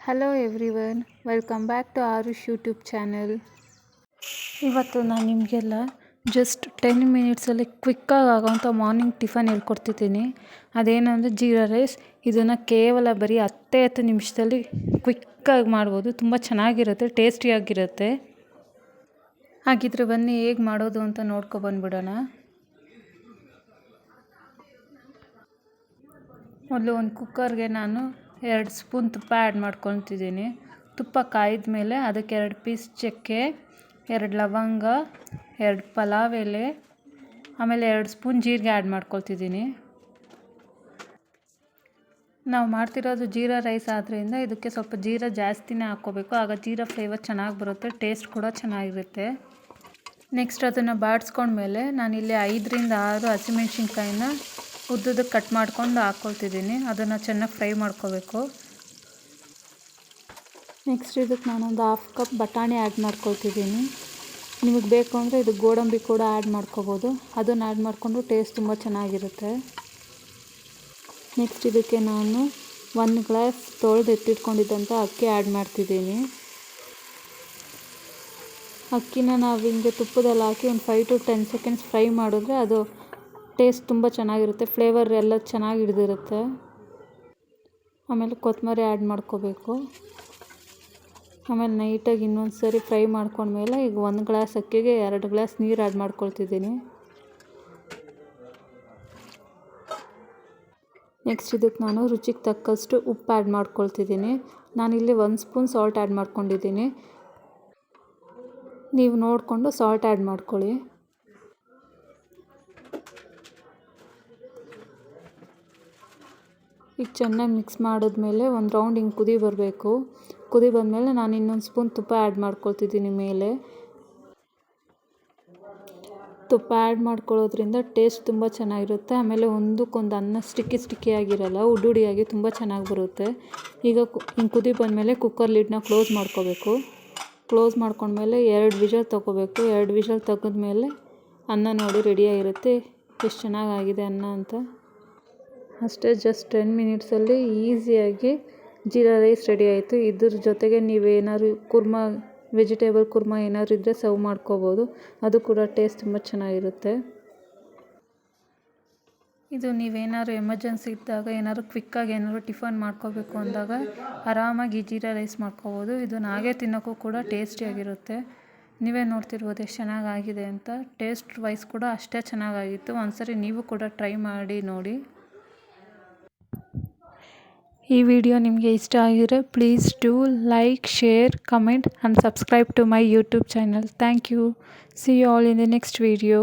Hello everyone, welcome back to Arush YouTube channel. ಇವತ್ತು ನಾನು ನಿಮಗೆಲ್ಲ ಜಸ್ಟ್ 10 ಮಿನಿಟ್ಸಲ್ಲಿ ಕ್ವಿಕ್ಕಾಗಿ ಆಗೋವಂಥ ಮಾರ್ನಿಂಗ್ ಟಿಫನ್ ಹೇಳ್ಕೊಡ್ತಿದ್ದೀನಿ. ಅದೇನೆಂದರೆ ಜೀರಾ ರೈಸ್. ಇದನ್ನು ಕೇವಲ ಬರೀ 10 ನಿಮಿಷದಲ್ಲಿ ಕ್ವಿಕ್ಕಾಗಿ ಮಾಡ್ಬೋದು. ತುಂಬ ಚೆನ್ನಾಗಿರುತ್ತೆ, ಟೇಸ್ಟಿಯಾಗಿರುತ್ತೆ. ಹಾಗಿದ್ರೆ ಬನ್ನಿ ಹೇಗೆ ಮಾಡೋದು ಅಂತ ನೋಡ್ಕೊಬಂದ್ಬಿಡೋಣ. ಮೊದಲು ಒಂದು ಕುಕ್ಕರ್ಗೆ ನಾನು 2 ಸ್ಪೂನ್ ತುಪ್ಪ ಆ್ಯಡ್ ಮಾಡ್ಕೊತಿದ್ದೀನಿ. ತುಪ್ಪ ಕಾಯ್ದ ಮೇಲೆ ಅದಕ್ಕೆ 2 ಪೀಸ್ ಚಕ್ಕೆ, 2 ಲವಂಗ, 2 ಪಲಾವ್ ಎಲೆ, ಆಮೇಲೆ 2 ಸ್ಪೂನ್ ಜೀರಿಗೆ ಆ್ಯಡ್ ಮಾಡ್ಕೊಳ್ತಿದ್ದೀನಿ. ನಾವು ಮಾಡ್ತಿರೋದು ಜೀರಾ ರೈಸ್ ಆದ್ದರಿಂದ ಇದಕ್ಕೆ ಸ್ವಲ್ಪ ಜೀರಾ ಜಾಸ್ತಿನೇ ಹಾಕ್ಕೋಬೇಕು. ಆಗ ಜೀರಾ ಫ್ಲೇವರ್ ಚೆನ್ನಾಗಿ ಬರುತ್ತೆ, ಟೇಸ್ಟ್ ಕೂಡ ಚೆನ್ನಾಗಿರುತ್ತೆ. ನೆಕ್ಸ್ಟ್ ಅದನ್ನು ಬಾಡಿಸ್ಕೊಂಡ್ಮೇಲೆ ನಾನಿಲ್ಲಿ 5ರಿಂದ 6 ಹಸಿಮೆಣ್ಸಿನ್ಕಾಯಿನ ಉದ್ದುದಕ್ಕೆ ಕಟ್ ಮಾಡ್ಕೊಂಡು ಹಾಕ್ಕೊಳ್ತಿದ್ದೀನಿ. ಅದನ್ನು ಚೆನ್ನಾಗಿ ಫ್ರೈ ಮಾಡ್ಕೋಬೇಕು. ನೆಕ್ಸ್ಟ್ ಇದಕ್ಕೆ ನಾನೊಂದು 1/2 ಕಪ್ ಬಟಾಣಿ ಆ್ಯಡ್ ಮಾಡ್ಕೊಳ್ತಿದ್ದೀನಿ. ನಿಮಗೆ ಬೇಕು ಅಂದರೆ ಇದು ಗೋಡಂಬಿ ಕೂಡ ಆ್ಯಡ್ ಮಾಡ್ಕೋಬೋದು. ಅದನ್ನು ಆ್ಯಡ್ ಮಾಡಿಕೊಂಡು ಟೇಸ್ಟ್ ತುಂಬ ಚೆನ್ನಾಗಿರುತ್ತೆ. ನೆಕ್ಸ್ಟ್ ಇದಕ್ಕೆ ನಾನು 1 ಗ್ಲಾಸ್ ತೊಳೆದು ಎತ್ತಿಟ್ಕೊಂಡಿದ್ದಂಥ ಅಕ್ಕಿ ಆ್ಯಡ್ ಮಾಡ್ತಿದ್ದೀನಿ. ಅಕ್ಕಿನ ನಾವು ಹಿಂಗೆ ತುಪ್ಪದಲ್ಲಿ ಹಾಕಿ ಒಂದು 5 to 10 ಸೆಕೆಂಡ್ಸ್ ಫ್ರೈ ಮಾಡಿದ್ರೆ ಅದು ಟೇಸ್ಟ್ ತುಂಬ ಚೆನ್ನಾಗಿರುತ್ತೆ, ಫ್ಲೇವರ್ ಎಲ್ಲ ಚೆನ್ನಾಗಿ ಹಿಡಿದಿರುತ್ತೆ. ಆಮೇಲೆ ಕೊತ್ತಂಬರಿ ಆ್ಯಡ್ ಮಾಡ್ಕೋಬೇಕು. ಆಮೇಲೆ ನೈಟಾಗಿ ಇನ್ನೊಂದು ಸರಿ ಫ್ರೈ ಮಾಡ್ಕೊಂಡ್ಮೇಲೆ ಈಗ 1 ಗ್ಲಾಸ್ ಅಕ್ಕಿಗೆ 2 ಗ್ಲಾಸ್ ನೀರು ಆ್ಯಡ್ ಮಾಡ್ಕೊಳ್ತಿದ್ದೀನಿ. ನೆಕ್ಸ್ಟ್ ಇದಕ್ಕೆ ನಾನು ರುಚಿಗೆ ತಕ್ಕಷ್ಟು ಉಪ್ಪು ಆ್ಯಡ್ ಮಾಡ್ಕೊಳ್ತಿದ್ದೀನಿ. ನಾನಿಲ್ಲಿ 1 ಸ್ಪೂನ್ ಸಾಲ್ಟ್ ಆ್ಯಡ್ ಮಾಡ್ಕೊಂಡಿದ್ದೀನಿ. ನೀವು ನೋಡಿಕೊಂಡು ಸಾಲ್ಟ್ ಆ್ಯಡ್ ಮಾಡ್ಕೊಳ್ಳಿ. ಈಗ ಚೆನ್ನಾಗಿ ಮಿಕ್ಸ್ ಮಾಡಿದ್ಮೇಲೆ ಒಂದು ರೌಂಡ್ ಹಿಂಗೆ ಕುದಿ ಬರಬೇಕು. ಕುದಿ ಬಂದಮೇಲೆ ನಾನು ಇನ್ನೊಂದು ಸ್ಪೂನ್ ತುಪ್ಪ ಆ್ಯಡ್ ಮಾಡ್ಕೊಳ್ತಿದ್ದೀನಿ ಮೇಲೆ. ತುಪ್ಪ ಆ್ಯಡ್ ಮಾಡ್ಕೊಳ್ಳೋದ್ರಿಂದ ಟೇಸ್ಟ್ ತುಂಬ ಚೆನ್ನಾಗಿರುತ್ತೆ. ಆಮೇಲೆ ಒಂದಕ್ಕೊಂದು ಅನ್ನ ಸ್ಟಿಕ್ಕಿಯಾಗಿರಲ್ಲ, ಉಡುಡಿಯಾಗಿ ತುಂಬ ಚೆನ್ನಾಗಿ ಬರುತ್ತೆ. ಈಗ ಹಿಂಗೆ ಕುದಿ ಬಂದಮೇಲೆ ಕುಕ್ಕರ್ ಲಿಡ್ನ ಕ್ಲೋಸ್ ಮಾಡ್ಕೋಬೇಕು. ಕ್ಲೋಸ್ ಮಾಡ್ಕೊಂಡ್ಮೇಲೆ 2 ವಿಷಲ್ ತೊಗೋಬೇಕು. 2 ವಿಷಲ್ ತೆಗೆದ್ಮೇಲೆ ಅನ್ನ ನೋಡಿ ರೆಡಿಯಾಗಿರುತ್ತೆ. ಎಷ್ಟು ಚೆನ್ನಾಗಾಗಿದೆ ಅನ್ನ ಅಂತ. ಅಷ್ಟೇ, ಜಸ್ಟ್ 10 ಮಿನಿಟ್ಸಲ್ಲಿ ಈಸಿಯಾಗಿ ಜೀರಾ ರೈಸ್ ರೆಡಿ ಆಯಿತು. ಇದ್ರ ಜೊತೆಗೆ ನೀವೇನಾದ್ರು ಕುರ್ಮಾ, ವೆಜಿಟೇಬಲ್ ಕುರ್ಮಾ ಏನಾದ್ರು ಇದ್ದರೆ ಸರ್ವ್ ಮಾಡ್ಕೋಬೋದು. ಅದು ಕೂಡ ಟೇಸ್ಟ್ ತುಂಬ ಚೆನ್ನಾಗಿರುತ್ತೆ. ಇದು ನೀವೇನಾದ್ರು ಎಮರ್ಜೆನ್ಸಿ ಇದ್ದಾಗ ಏನಾದ್ರು ಕ್ವಿಕ್ಕಾಗಿ ಏನಾದ್ರು ಟಿಫನ್ ಮಾಡ್ಕೋಬೇಕು ಅಂದಾಗ ಆರಾಮಾಗಿ ಜೀರಾ ರೈಸ್ ಮಾಡ್ಕೋಬೋದು. ಇದನ್ನು ಹಾಗೆ ತಿನ್ನೋಕ್ಕೂ ಕೂಡ ಟೇಸ್ಟಿಯಾಗಿರುತ್ತೆ. ನೀವೇ ನೋಡ್ತಿರ್ಬೋದು ಎಷ್ಟು ಚೆನ್ನಾಗಾಗಿದೆ ಅಂತ. ಟೇಸ್ಟ್ ವೈಸ್ ಕೂಡ ಅಷ್ಟೇ ಚೆನ್ನಾಗಾಗಿತ್ತು. ಒಂದ್ಸರಿ ನೀವು ಕೂಡ ಟ್ರೈ ಮಾಡಿ ನೋಡಿ. ಈ ವಿಡಿಯೋ ನಿಮಗೆ ಇಷ್ಟ ಆಗಿದ್ರೆ please do like, share, comment and subscribe to my YouTube channel. Thank you. See you all in the next video.